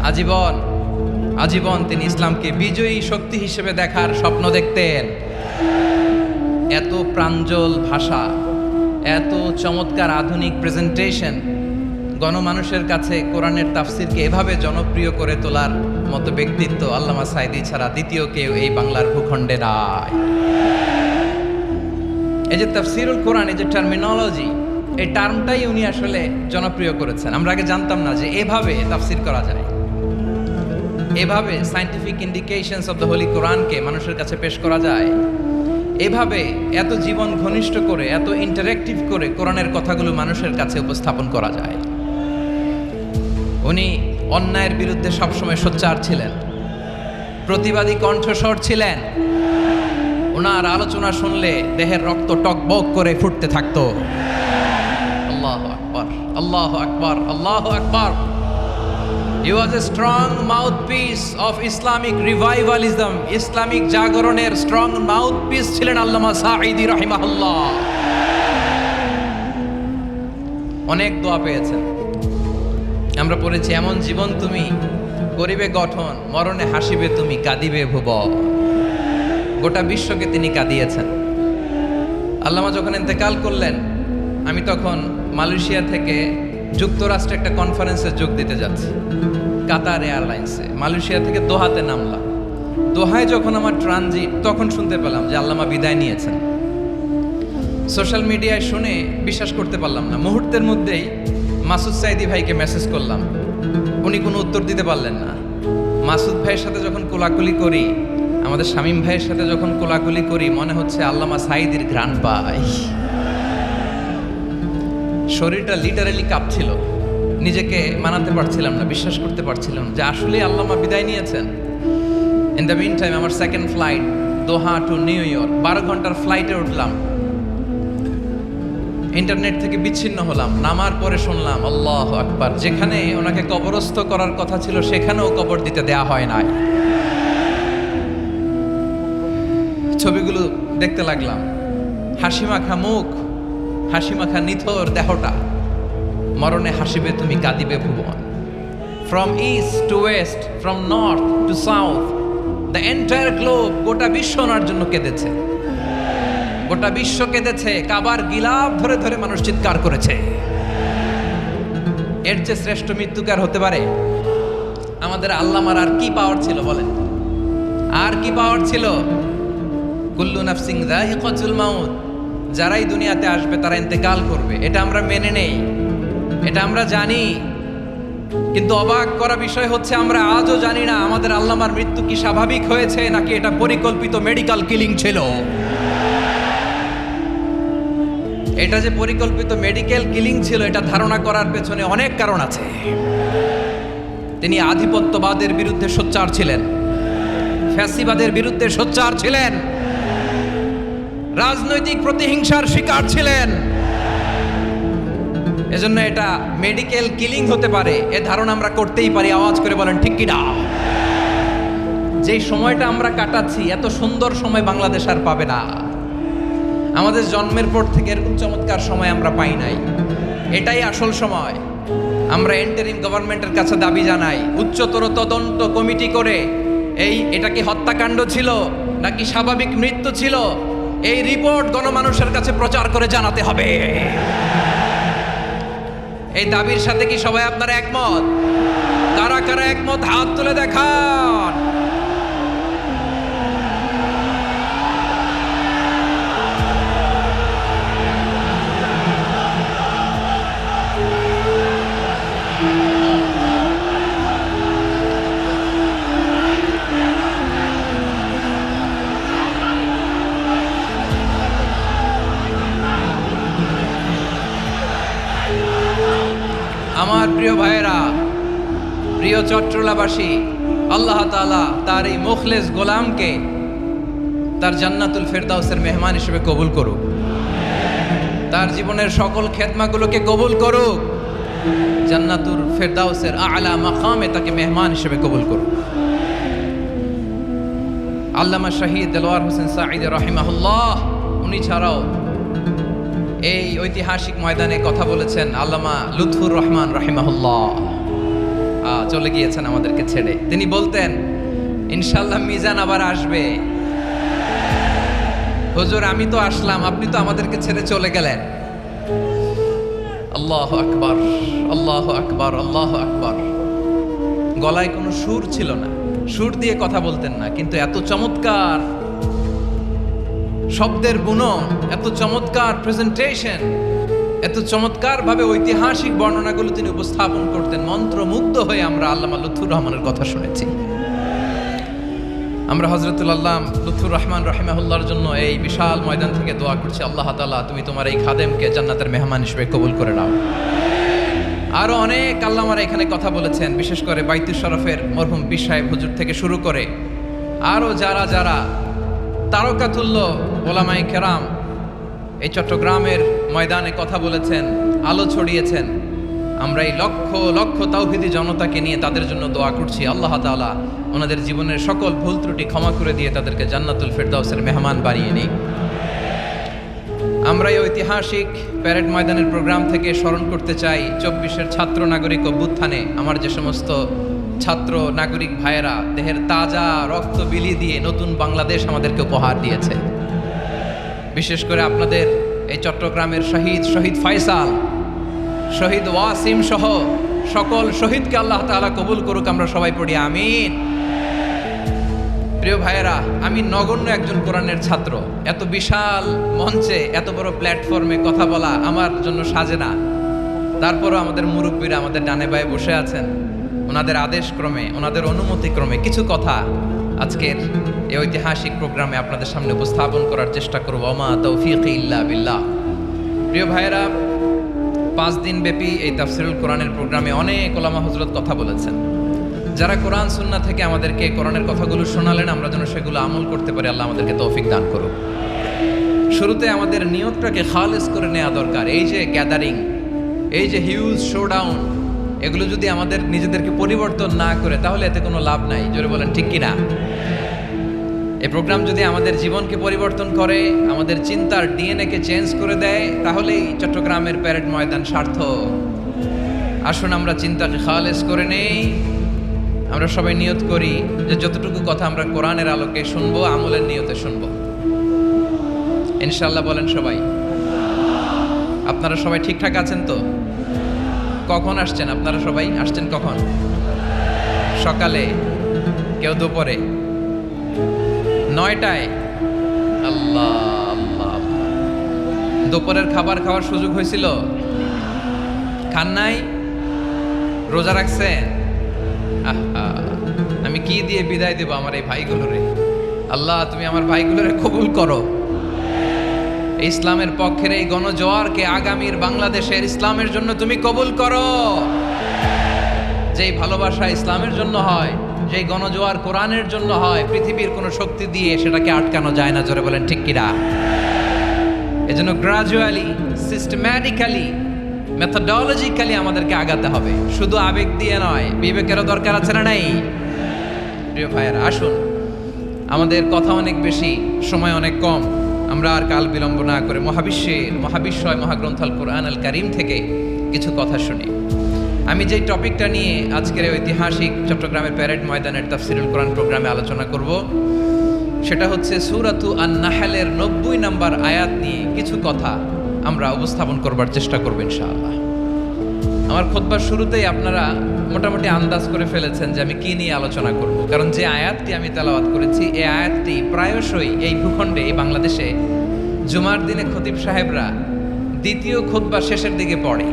আজীবন আজীবন তিনি ইসলামকে বিজয়ী শক্তি হিসেবে দেখার স্বপ্ন দেখতেন। এত প্রাঞ্জল ভাষা, এত চমৎকার আধুনিক প্রেজেন্টেশন, গণমানুষের কাছে কোরআনের তাফসিরকে এভাবে জনপ্রিয় করে তোলার মতো ব্যক্তিত্ব আল্লামা সাঈদী ছাড়া দ্বিতীয় কেউ এই বাংলার ভূখণ্ডে নাই। এই যে তাফসিরুল কোরআন, এই যে টার্মিনোলজি, এই টার্মটাই উনি আসলে জনপ্রিয় করেছেন। আমরা আগে জানতাম না যে এভাবে তাফসির করা যায়, এভাবে scientific indications of the Holi কোরআনকে মানুষের কাছে পেশ করা যায়, এভাবে এত জীবন ঘনিষ্ঠ করে, এত ইন্টারেক্টিভ করে কোরআনের কথাগুলো মানুষের কাছে উপস্থাপন করা যায়। উনি অন্যায়ের বিরুদ্ধে সবসময় সোচ্চার ছিলেন, প্রতিবাদী কণ্ঠস্বর ছিলেন। ওনার আলোচনা শুনলে দেহের রক্ত টকবক করে ফুটতে থাকতো। আল্লাহু আকবার, আল্লাহু আকবার, আল্লাহু আকবার। He was a strong mouthpiece of Islamic revivalism. Islamic জাগরণের স্ট্রং মাউথপিস ছিলেন আল্লামা সাঈদী রাহিমাহুল্লাহ। অনেক দোয়া পেয়েছেন, আমরা পড়েছি, এমন জীবন তুমি করিবে গঠন, মরণে হাসিবে তুমি, কাঁদিবে ভুবন। গোটা বিশ্বকে তিনি কাঁদিয়েছেন। আল্লামা যখন ইন্তেকাল করলেন, আমি তখন মালয়েশিয়া থেকে যুক্তরাষ্ট্রে একটা কনফারেন্সে যোগ দিতে যাচ্ছি, কাতার এয়ারলাইন্সে। মালয়েশিয়া থেকে দোহাতে নামলাম। দোহায় যখন আমার ট্রানজিট, তখন শুনতে পেলাম যে আল্লামা বিদায় নিয়েছেন। সোশ্যাল মিডিয়ায় শুনে বিশ্বাস করতে পারলাম না। মুহূর্তের মধ্যেই মাসুদ সাঈদী ভাইকে মেসেজ করলাম, উনি কোনো উত্তর দিতে পারলেন না। মাসুদ ভাইয়ের সাথে যখন কোলাকুলি করি, আমাদের শামীম ভাইয়ের সাথে যখন কোলাকুলি করি, মনে হচ্ছে আল্লামা সাঈদীর ঘ্রাণ পাই। শরীরটা লিটারালি কাঁপছিল, নিজেকে মানাতে পারছিলাম না, বিশ্বাস করতে পারছিলাম যে আসলে আল্লামা বিদায় নিয়েছেন। ইন দ্য মিন টাইম আমার সেকেন্ড ফ্লাইট, দোহা টু নিউ ইয়র্ক, 12 ঘন্টার ফ্লাইটে উঠলাম। ইন্টারনেট থেকে বিচ্ছিন্ন হলাম। নামার পরে শুনলাম আল্লাহু আকবার, যেখানে ওনাকে কবরস্থ করার কথা ছিল সেখানেও কবর দিতে দেয়া হয় নাই। ছবিগুলো দেখতে লাগলাম, হাসিমাখা মুখ, হাসিমাখা নিথর দেহটা, মরণে হাসিবে তুমি, কাঁদিবে ভুবন। From east to west, from north to south, the entire globe, গোটা বিশ্ব ওনার জন্য কেঁদেছে, গোটা বিশ্ব কেঁদেছে। কাবার গিলাফ ধরে ধরে মানুষ চিৎকার করেছে। এর চেয়ে শ্রেষ্ঠ মৃত্যুকার হতে পারে? আমাদের আল্লামার আর কি পাওয়ার ছিল বলেন? আর কি পাওয়ার ছিল? কুল্লু নাফসিন যায়িকাতুল মাউত, যারাই দুনিয়াতে আসবে তারা ইন্তেকাল করবে, এটা আমরা মেনে নেই, এটা আমরা জানি। কিন্তু অবাক করা বিষয় হচ্ছে, আমরা আজও জানি না আমাদের আল্লামার মৃত্যু কি স্বাভাবিক হয়েছে নাকি এটা পরিকল্পিত মেডিকেল কিলিং ছিল। এটা যে পরিকল্পিত মেডিকেল কিলিং ছিল, এটা ধারণা করার পেছনে অনেক কারণ আছে। তিনি আধিপত্যবাদের বিরুদ্ধে সোচ্চার ছিলেন, ফ্যাসিবাদের বিরুদ্ধে সোচ্চার ছিলেন, রাজনৈতিক প্রতিহিংসার শিকার ছিলেন। এজন্য এটা মেডিকেল কিলিং হতে পারে, এ ধারণা আমরা করতেই পারি। আওয়াজ করে বলেন ঠিক কিনা? যেই সময়টা আমরা কাটাচ্ছি, এত সুন্দর সময় বাংলাদেশ আর পাবে না। আমাদের জন্মের পর থেকে এরকম চমৎকার সময় আমরা পাই নাই। এটাই আসল সময়। আমরা ইন্টারিম গভর্নমেন্টের কাছে দাবি জানাই, উচ্চতর তদন্ত কমিটি করে এটা কি হত্যাকাণ্ড ছিল নাকি স্বাভাবিক মৃত্যু ছিল, এই রিপোর্ট গণমানুষের কাছে প্রচার করে জানাতে হবে। এই দাবির সাথে কি সবাই আপনারা একমত? কারা কারা একমত হাত তুলে দেখান। আমার প্রিয় ভাইয়েরা, প্রিয় চট্টলাবাসী, আল্লাহ তাআলা তার এই মুখলেস গোলামকে তার জান্নাতুল ফেরদাউসের মেহমান হিসেবে কবুল করুক, তার জীবনের সকল খেদমাগুলোকে কবুল করুক, জান্নাতুল ফেরদাউসের আলা মাকামে তাকে মেহমান হিসেবে কবুল করুক। আল্লামা শহীদ দেলোয়ার হোসেন সাঈদী রাহিমাহুল্লাহ, উনি ছাড়াও এই ঐতিহাসিক ময়দানে কথা বলেছেন আল্লামা লুৎফুর রহমান রাহিমাহুল্লাহ। চলে গিয়েছেন আমাদেরকে ছেড়ে। তিনি বলতেন, ইনশাল্লাহ মিজান আবার আসবে। হুজুর আমি তো আসলাম, আপনি তো আমাদেরকে ছেড়ে চলে গেলেন। আল্লাহু আকবার, আল্লাহু আকবার, আল্লাহু আকবার। গলায় কোনো সুর ছিল না, সুর দিয়ে কথা বলতেন না, কিন্তু এত চমৎকার শব্দের বুনন, এত চমৎকার প্রেজেন্টেশন, এত চমৎকার ভাবে ঐতিহাসিক বর্ণনাগুলো তিনি উপস্থাপন করতেন। মন্ত্রমুগ্ধ হয়ে আমরা আল্লামা লুৎফুর রহমানের কথা শুনেছি। আমরা হযরতুল আল্লাহ লুৎফুর রহমান রাহিমাহুল্লাহর জন্য এই বিশাল ময়দান থেকে দোয়া করছি, আল্লাহ তাআলা তুমি তোমার এই খাদেমকে জান্নাতের মেহমান হিসেবে কবুল করে নাও। আরো অনেক আল্লামারা এখানে কথা বলেছেন, বিশেষ করে বাইতুল শরফের মরহুম পীর সাহেব হুজুর থেকে শুরু করে আরো যারা যারা তারকাতুল্য ওলামায়ে কেরাম এই চট্টগ্রামের ময়দানে কথা বলেছেন, আলো ছড়িয়েছেন। আমরা এই লক্ষ লক্ষ তাওহীদি জনতাকে নিয়ে তাদের জন্য দোয়া করছি, আল্লাহ তাআলা ওনাদের জীবনের সকল ভুল ত্রুটি ক্ষমা করে দিয়ে তাদেরকে জান্নাতুল ফেরদাউসের মেহমান বানিয়ে নিক। আমরা এই ঐতিহাসিক প্যারেড ময়দানের প্রোগ্রাম থেকে স্মরণ করতে চাই 24-এর ছাত্র নাগরিক অভ্যুত্থানে আমার যে সমস্ত ছাত্র নাগরিক ভাইয়েরা দেহের তাজা রক্ত বিলিয়ে দিয়ে নতুন বাংলাদেশ আমাদেরকে উপহার দিয়েছে। বিশেষ করে আপনাদের এই চট্টগ্রামের শহীদ ফয়সাল, শহীদ ওয়াসিম সহ সকল শহীদকে আল্লাহ তাআলা কবুল করুক। আমরা সবাই পড়ি আমিন। প্রিয় ভাইয়েরা, আমি নগণ্য একজন কোরআনের ছাত্র, এত বিশাল মঞ্চে এত বড় প্ল্যাটফর্মে কথা বলা আমার জন্য সাজে না। তারপরও আমাদের মুরব্বীরা আমাদের ডানে বায়ে বসে আছেন, ওনাদের আদেশ ক্রমে, ওনাদের অনুমতি ক্রমে কিছু কথা আজকের এই ঐতিহাসিক প্রোগ্রামে আপনাদের সামনে উপস্থাপন করার চেষ্টা করব। ওমা তৌফিক ইল্লা বিল্লাহ। প্রিয় ভাইয়েরা, 5 দিন ব্যাপী এই তাফসিরুল কোরআনের প্রোগ্রামে অনেক ওলামা হযরত কথা বলেছেন। যারা কোরআন সুন্নাহ থেকে আমাদেরকে কোরআনের কথাগুলো শোনালেন, আমরা যেন সেগুলো আমল করতে পারি, আল্লাহ আমাদেরকে তৌফিক দান করুক। শুরুতে আমাদের নিয়তটাকে খালেস করে নেওয়া দরকার। এই যে গ্যাদারিং, এই যে হিউজ শোডাউন, এগুলো যদি আমাদের নিজেদেরকে পরিবর্তন না করে তাহলে এতে কোনো লাভ নাই। জোরে বলেন ঠিক কিনা? এই প্রোগ্রাম যদি আমাদের জীবনকে পরিবর্তন করে, আমাদের চিন্তার ডিএনএ-কে চেঞ্জ করে দেয়, তাহলেই চট্টগ্রামের প্যারেড ময়দান সার্থক। আসুন আমরা চিন্তাকে খালেস করে নেই। আমরা সবাই নিয়ত করি যে যতটুকু কথা আমরা কোরআনের আলোকে শুনবো, আমলের নিয়তে শুনবো ইনশাআল্লাহ। বলেন সবাই। আপনারা সবাই ঠিকঠাক আছেন তো? কখন আসছেন আপনারা? সবাই আসছেন কখন? সকালে, কেউ দুপুরে, 9টায়? আল্লাহ আল্লাহ। দুপুরের খাবার খাওয়ার সুযোগ হয়েছিল? খান নাই? রোজা রাখছেন? আহা, আমি কি দিয়ে বিদায় দেব আমার এই ভাইগুলোরে? আল্লাহ তুমি আমার ভাইগুলোরে কবুল করো। ইসলামের পক্ষের এই গণজোয়ারকে আগামীর বাংলাদেশের ইসলামের জন্য তুমি কবুল করো। যেই ভালোবাসা ইসলামের জন্য হয়, যেই গণজোয়ার কোরআনের জন্য হয়, পৃথিবীর কোনো শক্তি দিয়ে সেটাকে আটকানো যায় না। জোরে বলেন ঠিক কিনা? এজন্য গ্রাজুয়ালি, সিস্টেম্যাটিক্যালি, মেথোডোলজিক্যালি আমাদেরকে আগাতে হবে, শুধু আবেগ দিয়ে নয়। বিবেকেরও দরকার আছে না নাই? প্রিয় ভাইয়েরা, আসুন, আমাদের কথা অনেক বেশি, সময় অনেক কম। আমরা আর কাল বিলম্ব না করে মহাবিশ্বয় মহাগ্রন্থ আল কোরআন আল কারীম থেকে কিছু কথা শুনি। আমি যেই টপিকটা নিয়ে আজকের ঐতিহাসিক চট্টগ্রামের প্যারেড ময়দানের তাফসিরুল কোরআন প্রোগ্রামে আলোচনা করব, সেটা হচ্ছে সূরাতু আন-নাহলের 90 নম্বর আয়াত নিয়ে কিছু কথা আমরা উপস্থাপন করবার চেষ্টা করব ইনশাআল্লাহ। আমার খুতবার শুরুতেই আপনারা মোটামুটি আন্দাজ করে ফেলেছেন যে আমি কি নিয়ে আলোচনা করব, কারণ যে আয়াতটি আমি তেলাওয়াত করেছি এই আয়াতটি প্রায়শই এই ভূখণ্ডে, এই বাংলাদেশে জুমার দিনে খতিব সাহেবরা দ্বিতীয় খুতবার শেষের দিকে পড়ে।